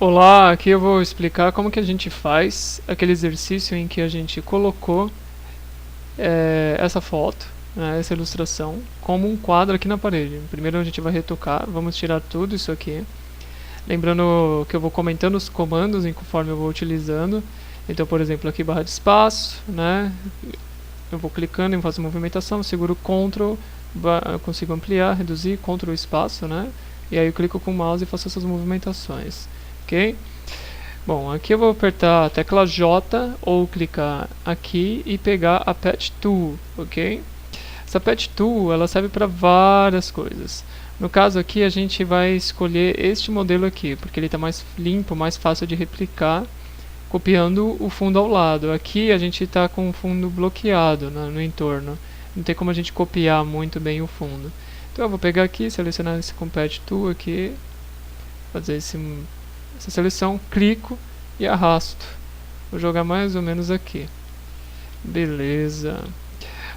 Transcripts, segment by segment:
Olá, aqui eu vou explicar como que a gente faz aquele exercício em que a gente colocou essa foto, né, essa ilustração, como um quadro aqui na parede. Primeiro a gente vai retocar, vamos tirar tudo isso aqui. Lembrando que eu vou comentando os comandos conforme eu vou utilizando. Então, por exemplo, aqui barra de espaço, né? Eu vou clicando e faço movimentação, seguro Ctrl, eu consigo ampliar, reduzir, Ctrl espaço, né? E aí eu clico com o mouse e faço essas movimentações, ok? Bom, aqui eu vou apertar a tecla J ou clicar aqui e pegar a Pet Tool, ok? Essa Pet Tool ela serve para várias coisas. No caso aqui a gente vai escolher este modelo aqui, porque ele está mais limpo, mais fácil de replicar, copiando o fundo ao lado. Aqui a gente está com o fundo bloqueado no entorno, não tem como a gente copiar muito bem o fundo. Então eu vou pegar aqui, selecionar esse com Pet Tool aqui, fazer essa seleção, clico e arrasto. Vou jogar mais ou menos aqui. Beleza.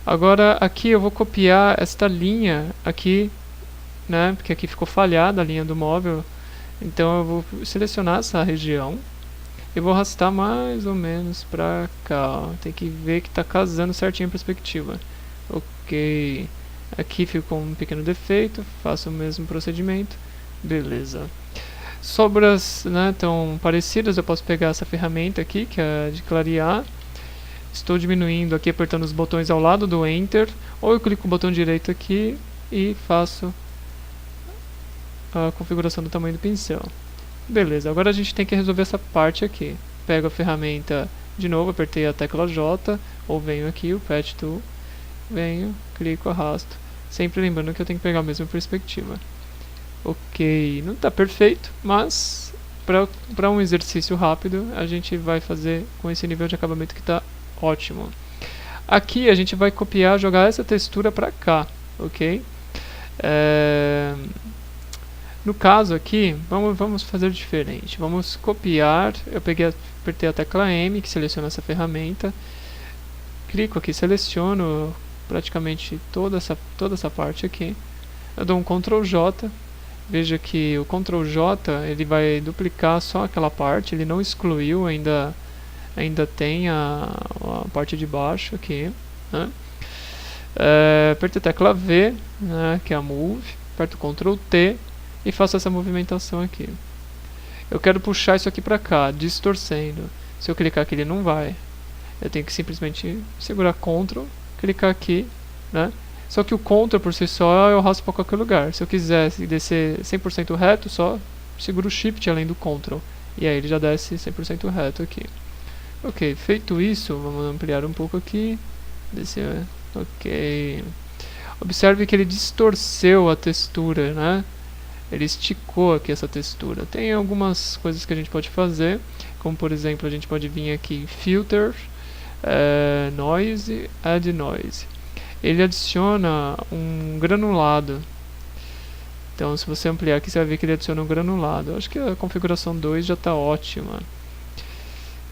Agora aqui eu vou copiar esta linha aqui, né? Porque aqui ficou falhada a linha do móvel. Então eu vou selecionar essa região e vou arrastar mais ou menos pra cá. Tem que ver que está casando certinho a perspectiva. Ok. Aqui ficou um pequeno defeito. Faço o mesmo procedimento. Beleza. Sobras, né, tão parecidas, eu posso pegar essa ferramenta aqui, que é de clarear. Estou diminuindo aqui, apertando os botões ao lado do Enter, ou eu clico com o botão direito aqui e faço a configuração do tamanho do pincel. Beleza, agora a gente tem que resolver essa parte aqui. Pego a ferramenta de novo, apertei a tecla J, ou venho aqui, o Pet Tool, venho, clico, arrasto, sempre lembrando que eu tenho que pegar a mesma perspectiva. Ok, não está perfeito, mas para um exercício rápido a gente vai fazer com esse nível de acabamento que está ótimo. Aqui a gente vai copiar, jogar essa textura para cá, ok? No caso aqui, vamos fazer diferente. Vamos copiar, eu apertei a tecla M, que seleciona essa ferramenta, clico aqui, seleciono praticamente toda essa parte aqui, eu dou um Ctrl J. Veja que o Ctrl J ele vai duplicar só aquela parte, ele não excluiu, ainda tem a parte de baixo aqui, né? Aperto a tecla V, né, que é a Move, aperto Ctrl T e faço essa movimentação aqui. Eu quero puxar isso aqui para cá, distorcendo. Se eu clicar aqui ele não vai. Eu tenho que simplesmente segurar Ctrl, clicar aqui, né? Só que o Ctrl por si só eu arrasto para qualquer lugar. Se eu quiser descer 100% reto, só seguro o Shift além do Ctrl. E aí ele já desce 100% reto aqui. Ok, feito isso, vamos ampliar um pouco aqui. Descer, ok. Observe que ele distorceu a textura, né? Ele esticou aqui essa textura. Tem algumas coisas que a gente pode fazer, como por exemplo, a gente pode vir aqui em Filter, Noise, Add Noise. Ele adiciona um granulado. Então se você ampliar aqui, você vai ver que ele adiciona um granulado. Eu acho que a configuração 2 já está ótima.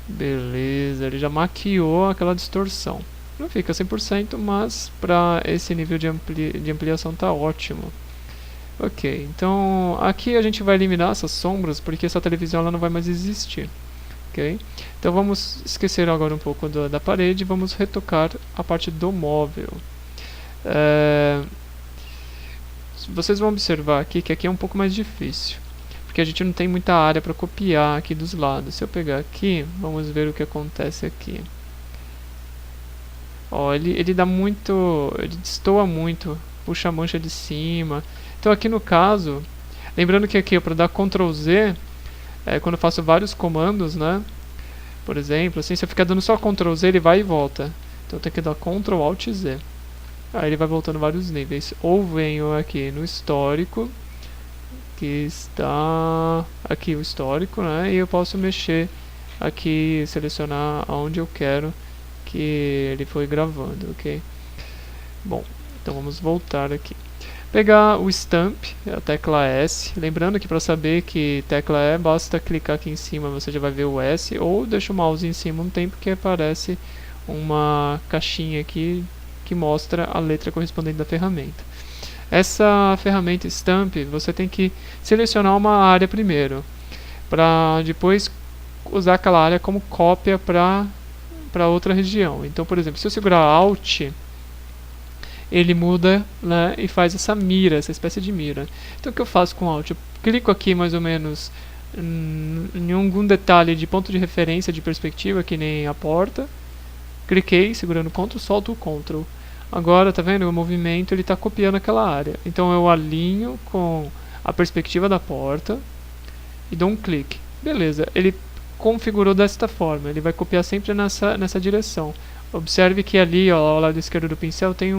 Beleza, ele já maquiou aquela distorção. Não fica 100%, mas para esse nível de ampliação está ótimo. Ok, então aqui a gente vai eliminar essas sombras, porque essa televisão ela não vai mais existir. Okay? Então vamos esquecer agora um pouco da parede e vamos retocar a parte do móvel. Vocês vão observar aqui que aqui é um pouco mais difícil, porque a gente não tem muita área para copiar aqui dos lados. Se eu pegar aqui, vamos ver o que acontece aqui. Ó, ele dá muito, ele destoa muito, puxa a mancha de cima. Então aqui no caso, lembrando que aqui para dar Ctrl Z, quando eu faço vários comandos, né? Por exemplo, assim, se eu ficar dando só Ctrl Z, ele vai e volta. Então eu tenho que dar Ctrl Alt Z. Aí ele vai voltando vários níveis. Ou venho aqui no histórico, que está aqui o histórico, né? E eu posso mexer aqui, selecionar aonde eu quero que ele foi gravando, ok? Bom, então vamos voltar aqui. Pegar o Stamp, a tecla S. Lembrando que para saber que tecla é, basta clicar aqui em cima, você já vai ver o S. Ou deixa o mouse em cima um tempo que aparece uma caixinha aqui que mostra a letra correspondente da ferramenta. Essa ferramenta Stamp, você tem que selecionar uma área primeiro. para depois usar aquela área como cópia para outra região. Então, por exemplo, se eu segurar Alt, ele muda, né, e faz essa mira, essa espécie de mira. Então o que eu faço com Alt? Eu clico aqui mais ou menos em algum detalhe de ponto de referência de perspectiva, que nem a porta. Cliquei, segurando Ctrl, solto o Ctrl. Agora, tá vendo? O movimento ele está copiando aquela área. Então eu alinho com a perspectiva da porta e dou um clique. Beleza, ele configurou desta forma, ele vai copiar sempre nessa direção. Observe que ali, ó, ao lado esquerdo do pincel, tem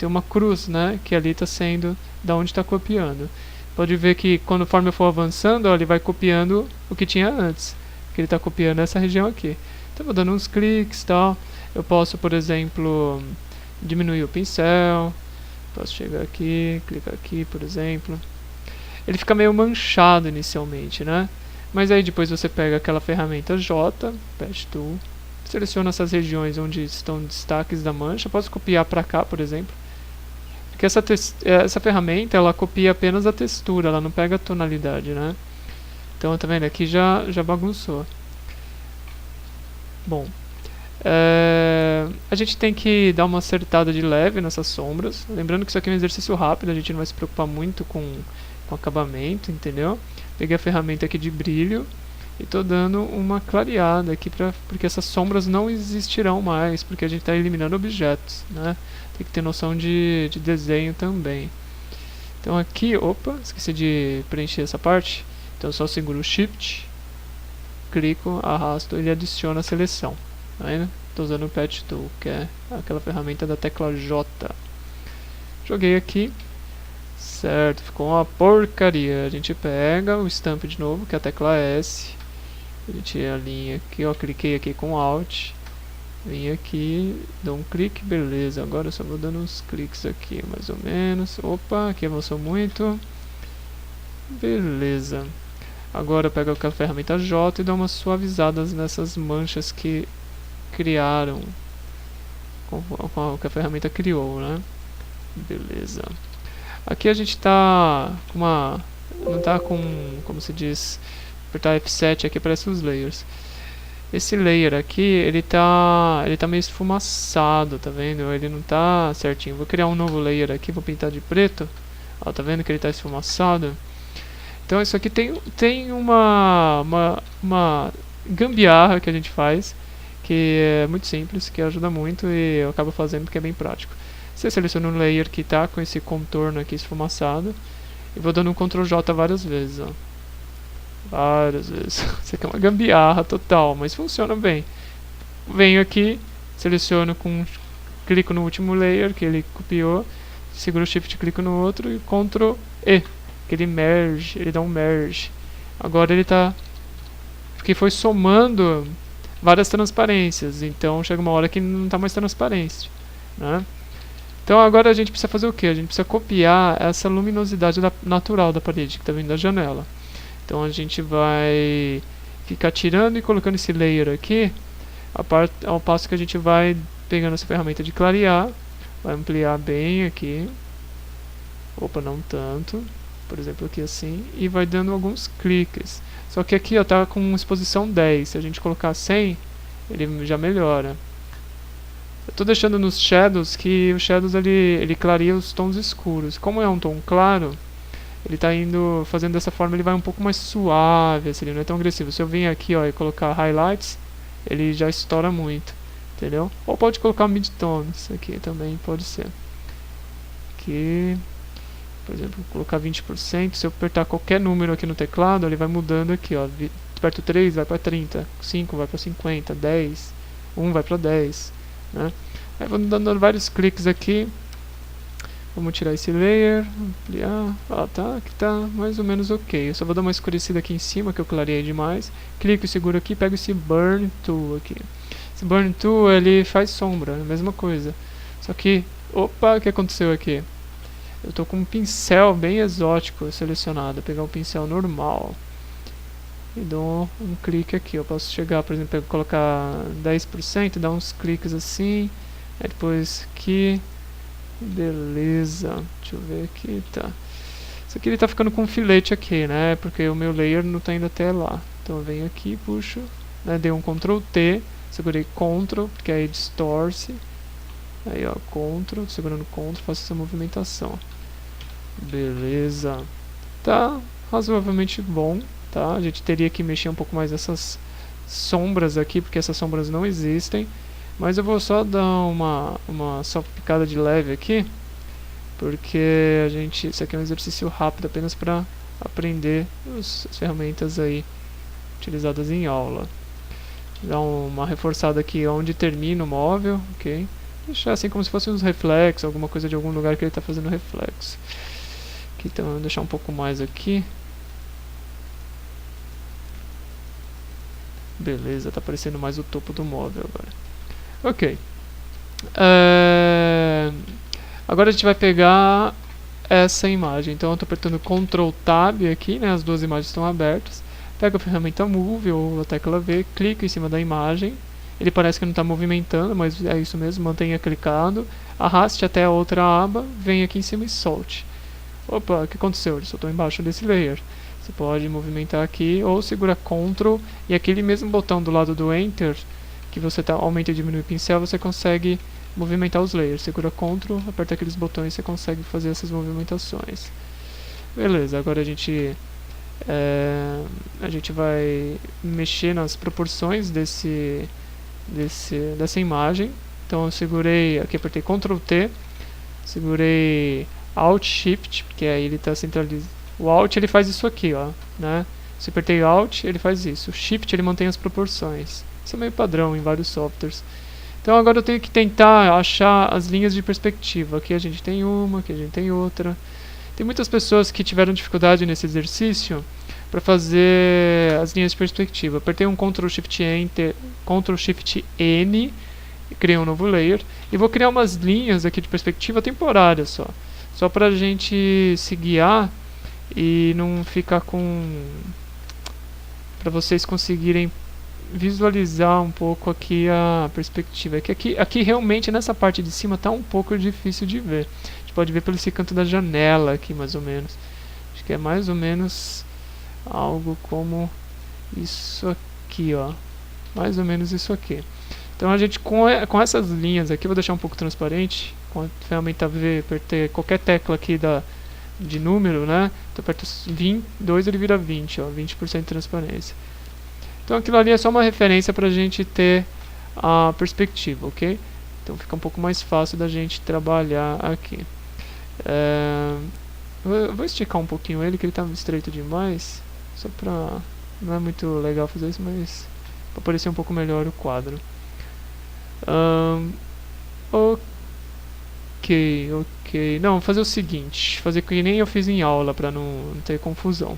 uma cruz, né, que ali está sendo da onde está copiando. Pode ver que conforme eu for avançando, ó, ele vai copiando o que tinha antes, que ele está copiando essa região aqui. Então vou dando uns cliques e tal. Eu posso, por exemplo, diminuir o pincel. Posso chegar aqui, clicar aqui, por exemplo. Ele fica meio manchado inicialmente, né? Mas aí depois você pega aquela ferramenta J, Patch Tool, seleciona essas regiões onde estão destaques da mancha. Posso copiar para cá, por exemplo. Porque essa ferramenta, ela copia apenas a textura, ela não pega a tonalidade, né? Então, tá vendo? Aqui já bagunçou. Bom, a gente tem que dar uma acertada de leve nessas sombras. Lembrando que isso aqui é um exercício rápido, a gente não vai se preocupar muito com acabamento, entendeu? Peguei a ferramenta aqui de brilho e tô dando uma clareada aqui, porque essas sombras não existirão mais, porque a gente está eliminando objetos, né? Tem que ter noção de desenho também. Então aqui, opa, esqueci de preencher essa parte. Então eu só seguro o Shift, clico, arrasto, ele adiciona a seleção. Tá vendo? Estou usando o Patch Tool, que é aquela ferramenta da tecla J. Joguei aqui. Certo, ficou uma porcaria. A gente pega o Stamp de novo, que é a tecla S. A gente alinha aqui, ó, cliquei aqui com Alt. Vem aqui, dou um clique, beleza. Agora eu só vou dando uns cliques aqui, mais ou menos. Opa, aqui avançou muito. Beleza. Agora eu pego aquela ferramenta J e dou umas suavizadas nessas manchas que criaram com que a ferramenta criou, né? Beleza. Aqui a gente tá com não tá com, como se diz, apertar F7 aqui aparece os layers. Esse layer aqui, ele tá meio esfumaçado, tá vendo? Ele não tá certinho. Vou criar um novo layer aqui, vou pintar de preto. Ó, tá vendo que ele tá esfumaçado? Então isso aqui tem uma gambiarra que a gente faz, que é muito simples, que ajuda muito e eu acabo fazendo porque é bem prático. Você seleciona um layer que está com esse contorno aqui esfumaçado e vou dando um Ctrl J várias vezes, ó. Várias vezes. Isso aqui é uma gambiarra total, mas funciona bem. Venho aqui, seleciono clico no último layer que ele copiou, seguro o Shift, clico no outro e Ctrl E, que ele merge, ele dá um merge. Agora ele tá, porque foi somando várias transparências, então chega uma hora que não está mais transparente, né? Então agora a gente precisa fazer o que? A gente precisa copiar essa luminosidade natural da parede que está vindo da janela. Então a gente vai ficar tirando e colocando esse layer aqui, ao passo que a gente vai pegando essa ferramenta de clarear, vai ampliar bem aqui, opa, não tanto, por exemplo aqui assim, e vai dando alguns cliques. Só que aqui está com exposição 10, se a gente colocar 100, ele já melhora. Eu estou deixando nos shadows, que os shadows ele clareia os tons escuros. Como é um tom claro, ele está indo, fazendo dessa forma, ele vai um pouco mais suave, assim, ele não é tão agressivo. Se eu vir aqui, ó, e colocar highlights, ele já estoura muito, entendeu? Ou pode colocar midtones aqui também, pode ser. Aqui, por exemplo, colocar 20%, se eu apertar qualquer número aqui no teclado, ele vai mudando aqui, ó. Aperto 3, vai para 30, 5 vai para 50, 10, 1 vai para 10, né? Aí vou dando vários cliques aqui. Vamos tirar esse layer, ampliar, tá, aqui tá mais ou menos ok. Eu só vou dar uma escurecida aqui em cima, que eu clareei demais. Clico e seguro aqui, pego esse Burn Tool aqui. Esse Burn Tool, ele faz sombra, é a mesma coisa. Só que, opa, o que aconteceu aqui? Eu tô com um pincel bem exótico selecionado, vou pegar um pincel normal. E dou um clique aqui, eu posso chegar, por exemplo, colocar 10%, dar uns cliques assim. Aí depois aqui... Beleza, deixa eu ver aqui, tá. Isso aqui ele tá ficando com um filete aqui, né? Porque o meu layer não tá indo até lá. Então eu venho aqui, puxo, né? Dei um Ctrl T, segurei Ctrl, porque aí distorce. Aí ó, Ctrl, segurando Ctrl, faço essa movimentação. Beleza. Tá razoavelmente bom, tá? A gente teria que mexer um pouco mais nessas sombras aqui, porque essas sombras não existem. Mas eu vou só dar uma só picada de leve aqui, porque isso aqui é um exercício rápido apenas para aprender as ferramentas aí utilizadas em aula. Dar uma reforçada aqui onde termina o móvel, ok? Deixar assim como se fosse uns reflexos, alguma coisa de algum lugar que ele está fazendo reflexo. Aqui, então, vou deixar um pouco mais aqui. Beleza, tá aparecendo mais o topo do móvel agora. Ok. Agora a gente vai pegar essa imagem. Então eu estou apertando Ctrl Tab aqui, né? As duas imagens estão abertas. Pego a ferramenta Move ou a tecla V, clico em cima da imagem. Ele parece que não está movimentando, mas é isso mesmo, mantenha clicado. Arraste até a outra aba, vem aqui em cima e solte. Opa, o que aconteceu? Ele soltou embaixo desse layer. Você pode movimentar aqui ou segura Ctrl e aquele mesmo botão do lado do Enter, que você aumenta e diminui o pincel, você consegue movimentar os layers. Segura Ctrl, aperta aqueles botões e você consegue fazer essas movimentações. Beleza, agora a gente vai mexer nas proporções dessa imagem. Então eu segurei, aqui apertei Ctrl T, segurei Alt Shift, porque aí ele está centralizado. O Alt ele faz isso aqui, ó, né? Se apertei Alt, ele faz isso. O Shift ele mantém as proporções. Isso é meio padrão em vários softwares. Então agora eu tenho que tentar achar as linhas de perspectiva. Aqui a gente tem uma, aqui a gente tem outra. Tem muitas pessoas que tiveram dificuldade nesse exercício para fazer as linhas de perspectiva. Apertei um Ctrl Shift Enter, Ctrl Shift N, e criei um novo layer. E vou criar umas linhas aqui de perspectiva temporárias só para a gente se guiar e não ficar para vocês conseguirem visualizar um pouco aqui a perspectiva. Aqui realmente nessa parte de cima está um pouco difícil de ver. A gente pode ver pelo esse canto da janela aqui mais ou menos. Acho que é mais ou menos algo como isso aqui, ó. Mais ou menos isso aqui. Então a gente com essas linhas aqui, vou deixar um pouco transparente. Com a ferramenta V, apertei qualquer tecla aqui de número, né? Então aperto 2, ele vira 20, ó, 20% de transparência. Então aquilo ali é só uma referência para a gente ter a perspectiva, ok? Então fica um pouco mais fácil da gente trabalhar aqui. Eu vou esticar um pouquinho ele, que ele está estreito demais. Só para... não é muito legal fazer isso, mas para aparecer um pouco melhor o quadro. Ok. Não, vou fazer o seguinte. Fazer que nem eu fiz em aula, para não ter confusão.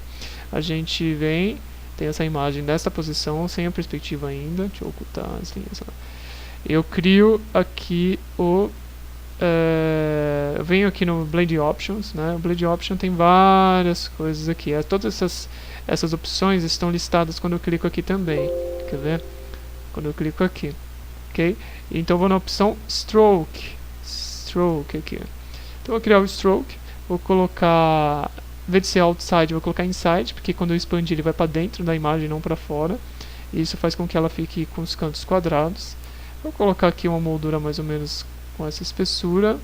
A gente vem... tem essa imagem dessa posição, sem a perspectiva ainda. Deixa eu ocultar as linhas. Eu crio aqui eu venho aqui no Blend Options, né? O Blend Option tem várias coisas aqui. Todas essas opções estão listadas quando eu clico aqui também. Quer ver? Quando eu clico aqui. Ok? Então eu vou na opção Stroke. Stroke aqui. Então eu vou criar o Stroke. Vou colocar... em vez de ser outside, eu vou colocar inside, porque quando eu expandir ele vai para dentro da imagem, não para fora. E isso faz com que ela fique com os cantos quadrados. Vou colocar aqui uma moldura mais ou menos com essa espessura.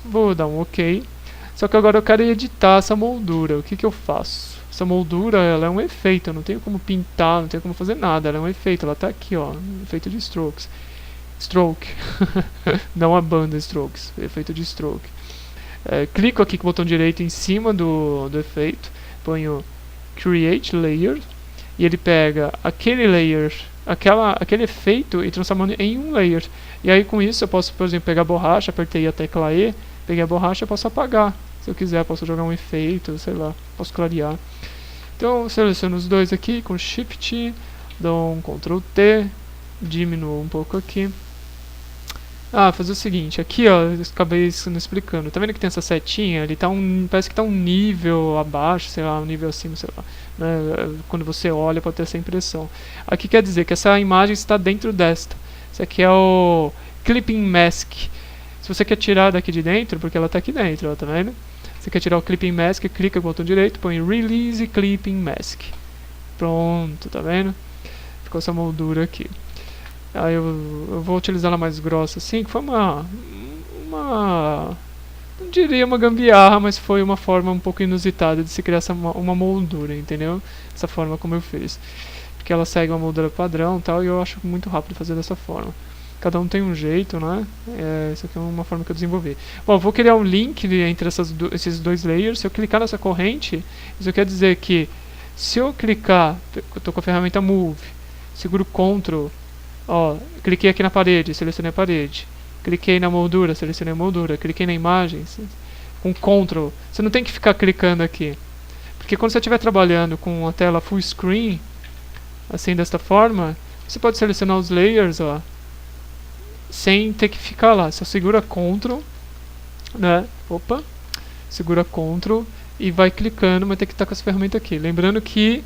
Vou dar um OK. Só que agora eu quero editar essa moldura. O que eu faço? Essa moldura ela é um efeito, eu não tenho como pintar, não tenho como fazer nada. Ela é um efeito, ela está aqui, ó, um efeito de strokes. Stroke. Não a banda strokes, efeito de stroke. Clico aqui com o botão direito em cima do efeito, ponho Create Layer, e ele pega aquele layer, aquele efeito e transforma em um layer. E aí com isso eu posso, por exemplo, pegar a borracha, apertei a tecla E, peguei a borracha e posso apagar. Se eu quiser, posso jogar um efeito, sei lá, posso clarear. Então eu seleciono os dois aqui com Shift, dou um Ctrl T, diminuo um pouco aqui. Fazer o seguinte, aqui ó, eu acabei não explicando, tá vendo que tem essa setinha, ele tá parece que tá um nível abaixo, sei lá, um nível acima, sei lá, né? Quando você olha pode ter essa impressão. Aqui quer dizer que essa imagem está dentro desta. Esse aqui é o Clipping Mask. Se você quer tirar daqui de dentro, porque ela tá aqui dentro, ó, tá vendo? Você quer tirar o Clipping Mask, clica com o botão direito, põe Release Clipping Mask. Pronto, tá vendo? Ficou essa moldura aqui. Aí eu vou utilizar ela mais grossa assim, que foi uma não diria uma gambiarra, mas foi uma forma um pouco inusitada de se criar uma moldura, entendeu? Essa forma como eu fiz. Porque ela segue uma moldura padrão e tal, e eu acho muito rápido fazer dessa forma. Cada um tem um jeito, né? Essa aqui é uma forma que eu desenvolvi. Bom, eu vou criar um link entre esses dois layers. Se eu clicar nessa corrente, isso quer dizer que se eu clicar, eu estou com a ferramenta Move, seguro Ctrl, ó, cliquei aqui na parede, selecionei a parede. Cliquei na moldura, selecionei a moldura. Cliquei na imagem, com Ctrl. Você não tem que ficar clicando aqui. Porque quando você estiver trabalhando com a tela full screen, assim, desta forma, você pode selecionar os layers, ó, sem ter que ficar lá. Só segura Ctrl, né? Opa! Segura Ctrl e vai clicando, mas tem que estar com essa ferramenta aqui. Lembrando que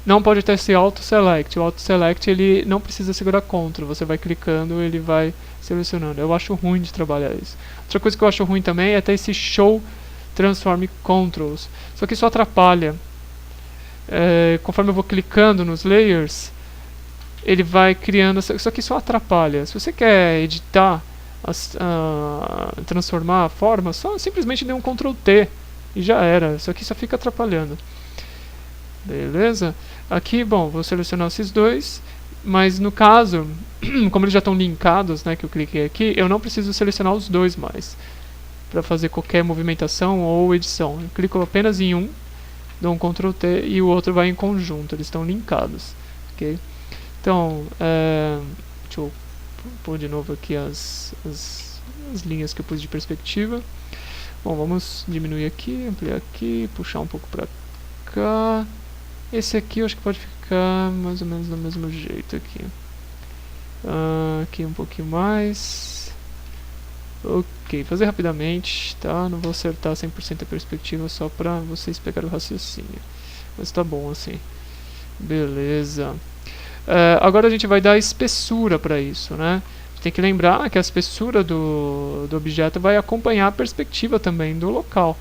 não pode ter esse Auto Select. O Auto Select ele não precisa segurar Ctrl. Você vai clicando, ele vai selecionando. Eu acho ruim de trabalhar isso. Outra coisa que eu acho ruim também é ter esse Show Transform Controls. Só que isso atrapalha. Conforme eu vou clicando nos layers, ele vai criando. Só que isso atrapalha. Se você quer editar, transformar a forma, só simplesmente dê um Ctrl T e já era. Isso aqui só fica atrapalhando. Beleza? Aqui, bom, vou selecionar esses dois, mas no caso, como eles já estão linkados, né, que eu cliquei aqui, eu não preciso selecionar os dois mais para fazer qualquer movimentação ou edição. Eu clico apenas em um, dou um Ctrl T e o outro vai em conjunto, eles estão linkados. Ok? Então, deixa eu pôr de novo aqui as linhas que eu pus de perspectiva. Bom, vamos diminuir aqui, ampliar aqui, puxar um pouco para cá. Esse aqui eu acho que pode ficar mais ou menos do mesmo jeito aqui. Aqui um pouquinho mais. Ok, fazer rapidamente, tá? Não vou acertar 100% a perspectiva só para vocês pegarem o raciocínio. Mas tá bom assim. Beleza. Agora a gente vai dar espessura para isso, né? Tem que lembrar que a espessura do objeto vai acompanhar a perspectiva também do local.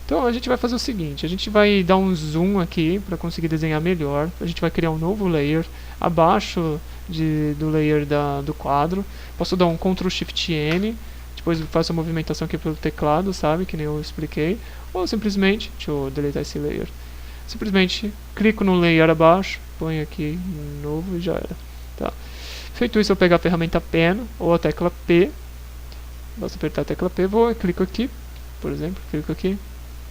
Então a gente vai fazer o seguinte, a gente vai dar um zoom aqui para conseguir desenhar melhor. A gente vai criar um novo layer abaixo do layer do quadro. Posso dar um Ctrl Shift N, depois faço a movimentação aqui pelo teclado, sabe, que nem eu expliquei. Ou simplesmente, deixa eu deletar esse layer. Simplesmente clico no layer abaixo, ponho aqui novo e já era. Tá. Feito isso, eu pegar a ferramenta Pen ou a tecla P. Basta apertar a tecla P, clico aqui, por exemplo, clico aqui.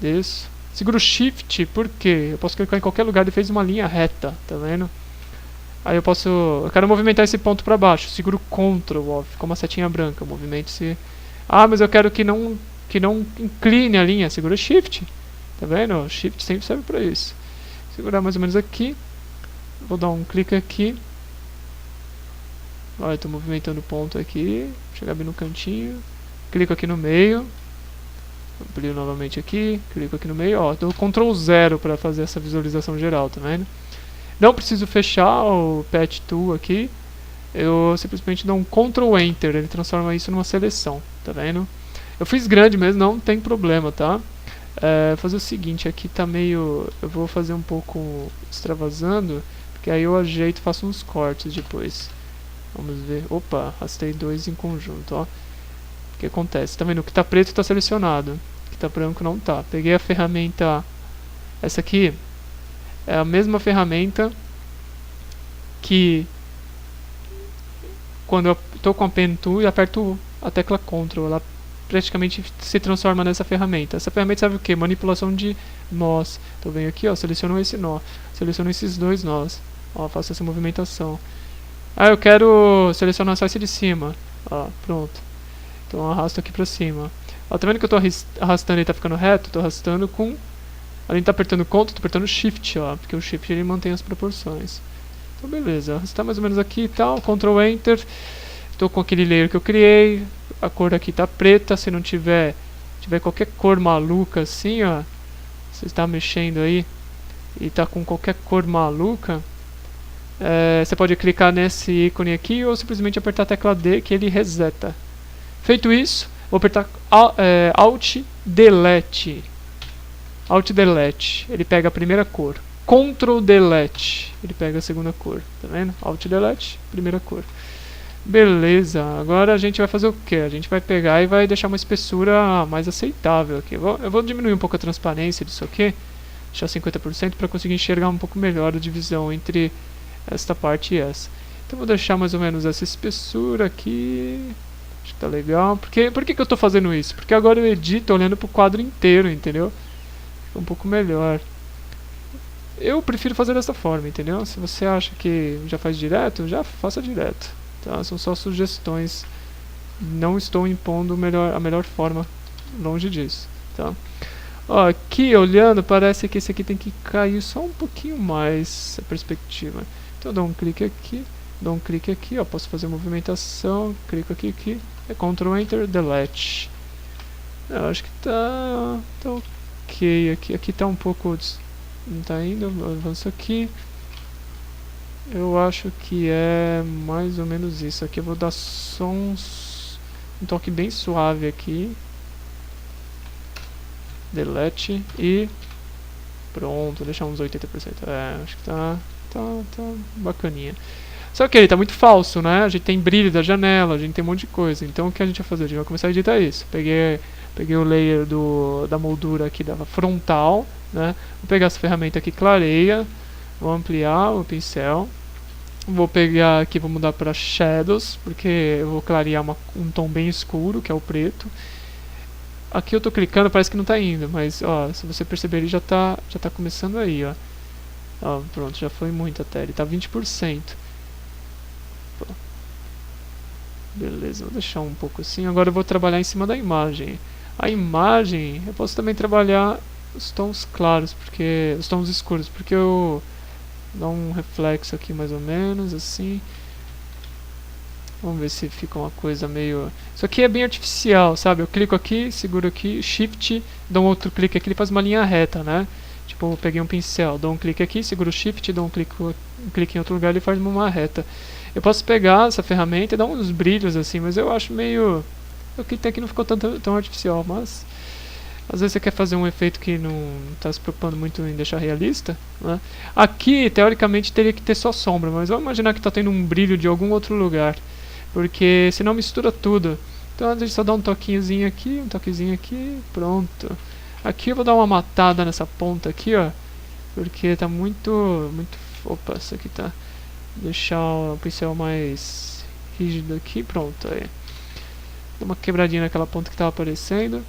Isso. Seguro Shift, porque eu posso clicar em qualquer lugar e fez uma linha reta, tá vendo? Aí eu quero movimentar esse ponto para baixo, seguro Ctrl, ó, ficou uma setinha branca, movimente-se. Mas eu quero que não incline a linha, segura Shift, tá vendo? Shift sempre serve para isso. Segurar mais ou menos aqui, vou dar um clique aqui. Olha, estou movimentando o ponto aqui, chegar bem no cantinho, clico aqui no meio. Amplio novamente aqui, clico aqui no meio, ó, dou Ctrl 0 para fazer essa visualização geral, tá vendo? Não preciso fechar o Patch Tool aqui, eu simplesmente dou um Ctrl Enter, ele transforma isso numa seleção, tá vendo? Eu fiz grande mesmo, não tem problema, tá? Fazer o seguinte, aqui tá meio, eu vou fazer um pouco extravasando, porque aí eu ajeito e faço uns cortes depois. Vamos ver, opa, arrastei dois em conjunto, ó. O que acontece? Tá vendo? O que tá preto está selecionado. O que tá branco não tá. Peguei a ferramenta. Essa aqui é a mesma ferramenta que quando eu tô com a Pen Tool e aperto a tecla Ctrl, ela praticamente se transforma nessa ferramenta. Essa ferramenta serve o que? Manipulação de nós. Então venho aqui, ó, seleciono esse nó, seleciono esses dois nós, ó, faço essa movimentação. Eu quero selecionar só esse de cima, ó, pronto. Então arrasto aqui pra cima. Ó, tá vendo que eu tô arrastando e tá ficando reto? Tô arrastando com... Além de tá apertando Ctrl, tô apertando Shift, ó. Porque o Shift ele mantém as proporções. Então beleza, arrastar mais ou menos aqui e tal. Ctrl Enter. Tô com aquele layer que eu criei. A cor aqui tá preta. Se não tiver qualquer cor maluca assim, ó. Você está mexendo aí e tá com qualquer cor maluca. Você pode clicar nesse ícone aqui ou simplesmente apertar a tecla D que ele reseta. Feito isso, vou apertar Alt Delete. Alt Delete, ele pega a primeira cor. Ctrl Delete, ele pega a segunda cor. Tá vendo? Alt Delete, primeira cor. Beleza, agora a gente vai fazer o que? A gente vai pegar e vai deixar uma espessura mais aceitável aqui. Eu vou diminuir um pouco a transparência disso aqui, deixar 50% para conseguir enxergar um pouco melhor a divisão entre esta parte e essa. Então vou deixar mais ou menos essa espessura aqui. Acho que tá legal. Por que eu tô fazendo isso? Porque agora eu edito olhando pro quadro inteiro, entendeu? Fica um pouco melhor. Eu prefiro fazer dessa forma, entendeu? Se você acha que já faz direto, já faça direto. Tá? São só sugestões. Não estou impondo a melhor forma, longe disso. Tá? Ó, aqui olhando, parece que esse aqui tem que cair só um pouquinho mais a perspectiva. Então eu dou um clique aqui, dou um clique aqui, ó, posso fazer movimentação, clico aqui, Ctrl Enter, Delete. Eu acho que tá ok aqui. Aqui tá um pouco, não tá indo, avanço aqui. Eu acho que é mais ou menos isso. Aqui eu vou dar sons, um toque bem suave aqui. Delete e pronto, vou deixar uns 80%. Acho que tá bacaninha. Só que ele tá muito falso, né? A gente tem brilho da janela, a gente tem um monte de coisa. Então o que a gente vai fazer? A gente vai começar a editar isso. Peguei o layer da moldura aqui da frontal, né? Vou pegar essa ferramenta aqui, clareia. Vou ampliar o pincel. Vou pegar aqui, vou mudar para Shadows, porque eu vou clarear um tom bem escuro, que é o preto. Aqui eu tô clicando, parece que não tá indo, mas ó, se você perceber ele já tá começando aí, ó. Ó, pronto, já foi muito até, ele tá 20%. Pô. Beleza, vou deixar um pouco assim. Agora eu vou trabalhar em cima da imagem. A imagem, eu posso também trabalhar os tons claros, os tons escuros, porque eu dou um reflexo aqui mais ou menos, assim. Vamos ver se fica uma coisa meio... Isso aqui é bem artificial, sabe? Eu clico aqui, seguro aqui, Shift, dou um outro clique aqui, ele faz uma linha reta, né? Tipo, eu peguei um pincel, dou um clique aqui, seguro o Shift, dou um clique em outro lugar, ele faz uma reta. Eu posso pegar essa ferramenta e dar uns brilhos assim, mas eu acho meio... O que tem aqui não ficou tão artificial, mas... Às vezes você quer fazer um efeito que não está se preocupando muito em deixar realista, né? Aqui, teoricamente, teria que ter só sombra, mas vamos imaginar que está tendo um brilho de algum outro lugar. Porque senão mistura tudo. Então a gente só dá um toquinhozinho aqui, um toquezinho aqui, pronto. Aqui eu vou dar uma matada nessa ponta aqui, ó. Porque tá muito... Opa, isso aqui tá... Deixar o pincel mais rígido aqui, pronto, aí. Dá uma quebradinha naquela ponta que tava aparecendo.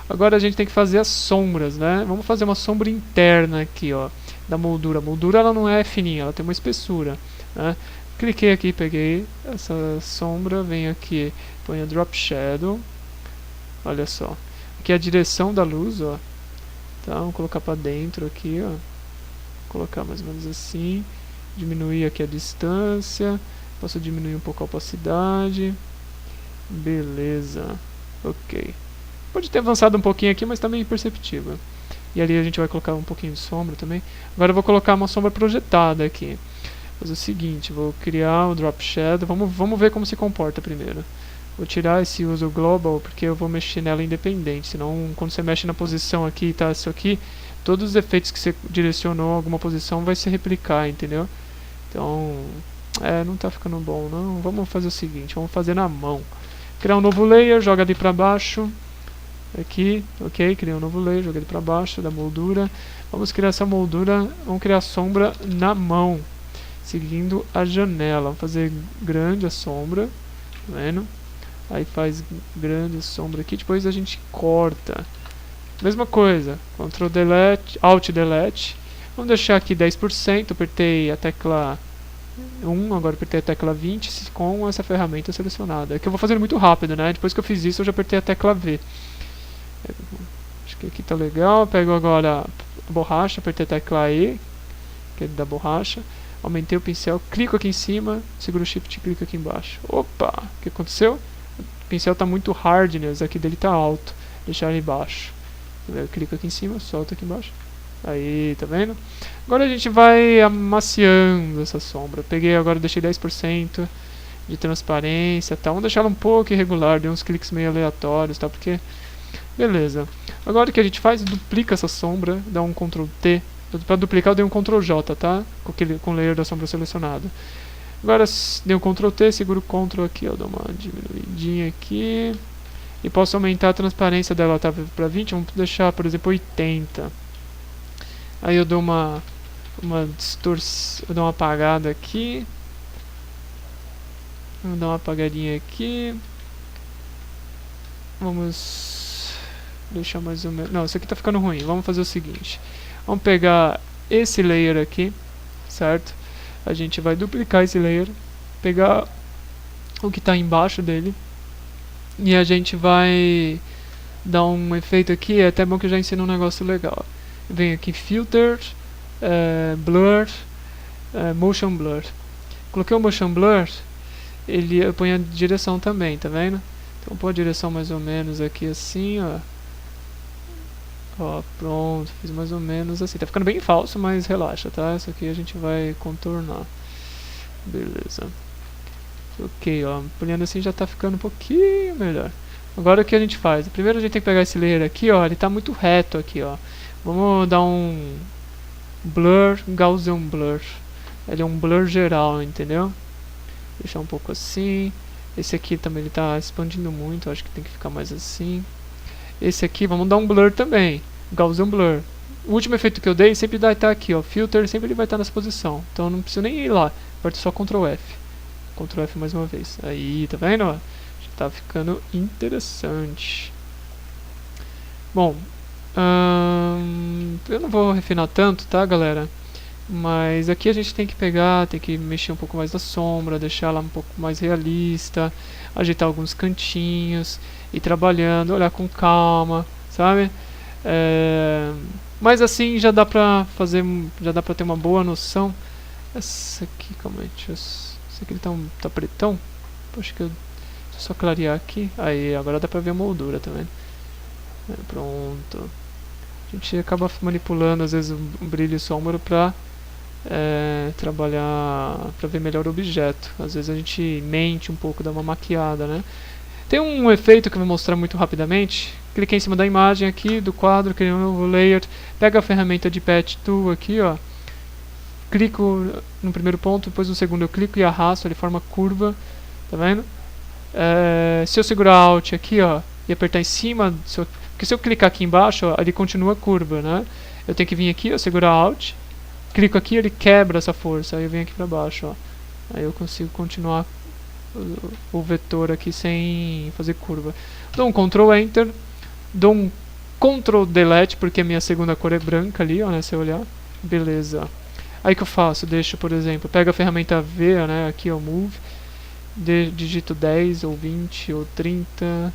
Agora a gente tem que fazer as sombras, né? Vamos fazer uma sombra interna aqui, ó. Da moldura. A moldura ela não é fininha, ela tem uma espessura, né? Cliquei aqui, peguei essa sombra, venho aqui, ponho Drop Shadow. Olha só. Aqui é a direção da luz, ó. Tá, vamos colocar pra dentro aqui, ó. Colocar mais ou menos assim. Diminuir aqui a distância. Posso diminuir um pouco a opacidade. Beleza. Ok. Pode ter avançado um pouquinho aqui, mas tá meio imperceptível. E ali a gente vai colocar um pouquinho de sombra também. Agora eu vou colocar uma sombra projetada aqui. Vou fazer o seguinte, vou criar o Drop Shadow. Vamos ver como se comporta primeiro. Vou tirar esse uso global, porque eu vou mexer nela independente. Senão, quando você mexe na posição aqui e tá isso aqui, todos os efeitos que você direcionou a alguma posição vai se replicar, entendeu? Então, não tá ficando bom, não. Vamos fazer o seguinte, vamos fazer na mão. Criar um novo layer, joga ali pra baixo. Aqui, ok, criei um novo layer, joga ele pra baixo da moldura. Vamos criar essa moldura, vamos criar a sombra na mão, seguindo a janela. Vamos fazer grande a sombra, tá vendo? Aí faz grande a sombra aqui, depois a gente corta. Mesma coisa, Ctrl Delete, Alt Delete. Vamos deixar aqui 10%, apertei a tecla 1, agora apertei a tecla 20 com essa ferramenta selecionada. É que eu vou fazer muito rápido, né? Depois que eu fiz isso eu já apertei a tecla V. Acho que aqui tá legal. Pego agora a borracha, apertei a tecla E, que é da borracha. Aumentei o pincel, clico aqui em cima, seguro o Shift e clico aqui embaixo. Opa! O que aconteceu? O pincel tá muito hardness, aqui dele tá alto. Deixar ele baixo. Eu clico aqui em cima, solto aqui embaixo. Aí, tá vendo? Agora a gente vai amaciando essa sombra. Peguei agora, deixei 10% de transparência, tá? Vamos deixar ela um pouco irregular, dei uns cliques meio aleatórios, tá? Porque Beleza. Agora o que a gente faz? Duplica essa sombra, dá um Ctrl T. Para duplicar eu dei um Ctrl J, tá? Com o layer da sombra selecionado. Agora dei um Ctrl T, seguro o Ctrl aqui, ó, dou uma diminuidinha aqui. E posso aumentar a transparência dela, tá? Para 20, vamos deixar, por exemplo, 80. Aí eu dou uma distorção, eu dou uma apagada aqui. Vou dar uma apagadinha aqui. Vamos deixar mais ou menos... Não, isso aqui tá ficando ruim. Vamos fazer o seguinte. Vamos pegar esse layer aqui, certo? A gente vai duplicar esse layer, pegar o que está embaixo dele, e a gente vai dar um efeito aqui. É até bom que eu já ensino um negócio legal. Vem aqui Filter, Blur, Motion Blur. Coloquei o Motion Blur, eu ponho a direção também, tá vendo? Então põe a direção mais ou menos aqui assim, ó. Ó, pronto, fiz mais ou menos assim. Tá ficando bem falso, mas relaxa, tá? Isso aqui a gente vai contornar. Beleza. Ok, ó, polindo assim já tá ficando um pouquinho melhor. Agora o que a gente faz? Primeiro a gente tem que pegar esse layer aqui, ó. Ele tá muito reto aqui, ó. Vamos dar um Blur, Gaussian Blur. Ele é um blur geral, entendeu? Deixar um pouco assim. Esse aqui também ele tá expandindo muito, acho que tem que ficar mais assim. Esse aqui, vamos dar um blur também, Gaussian Blur. O último efeito que eu dei sempre vai estar aqui, ó, Filter, sempre ele vai estar nessa posição. Então eu não preciso nem ir lá, aperto só Ctrl F. Ctrl F mais uma vez. Aí, tá vendo? Ó? Já tá ficando interessante. Bom, eu não vou refinar tanto, tá, galera? Mas aqui a gente tem que pegar, tem que mexer um pouco mais da sombra, deixar ela um pouco mais realista, ajeitar alguns cantinhos, ir trabalhando, olhar com calma, sabe? Mas assim já dá pra fazer, já dá pra ter uma boa noção. Essa aqui, calma aí, esse aqui tá pretão. Acho que deixa eu só clarear aqui. Aí, agora dá pra ver a moldura também. Pronto. A gente acaba manipulando às vezes o brilho e sombra pra trabalhar, pra ver melhor o objeto. Às vezes a gente mente um pouco, dá uma maquiada, né? Tem um efeito que eu vou mostrar muito rapidamente. Cliquei em cima da imagem aqui, do quadro, criei um novo layer. Pega a ferramenta de Patch Tool aqui, ó. Clico no primeiro ponto, depois no segundo eu clico e arrasto, ele forma curva. Tá vendo? Se eu segurar Alt aqui, ó, e apertar em cima, porque se eu clicar aqui embaixo, ó, ele continua curva, né? Eu tenho que vir aqui, ó, segurar Alt, clico aqui, ele quebra essa força, aí eu venho aqui pra baixo, ó. Aí eu consigo continuar o vetor aqui sem fazer curva. Dou um Ctrl Enter, dou um Ctrl Delete, porque a minha segunda cor é branca ali, ó, né, se eu olhar. Beleza. Aí que eu faço? Deixo, por exemplo, pego a ferramenta V, né, aqui ó, Move, digito 10 ou 20 ou 30%.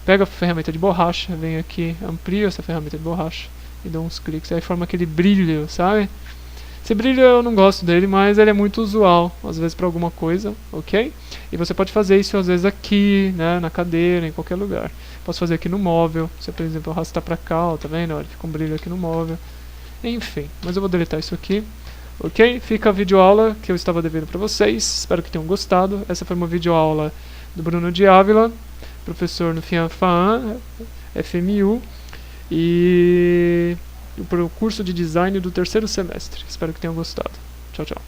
Pego a ferramenta de borracha, venho aqui, amplio essa ferramenta de borracha e dou uns cliques, aí forma aquele brilho, sabe? Esse brilho eu não gosto dele, mas ele é muito usual, às vezes para alguma coisa, ok? E você pode fazer isso às vezes aqui, né, na cadeira, em qualquer lugar. Posso fazer aqui no móvel, se eu, por exemplo, arrastar para cá, ó, tá vendo? Olha, fica um brilho aqui no móvel. Enfim, mas eu vou deletar isso aqui, ok? Fica a videoaula que eu estava devendo para vocês, espero que tenham gostado. Essa foi uma videoaula do Bruno de Ávila, professor no FIANFAAN, FMU, e para o curso de design do terceiro semestre. Espero que tenham gostado. Tchau, tchau.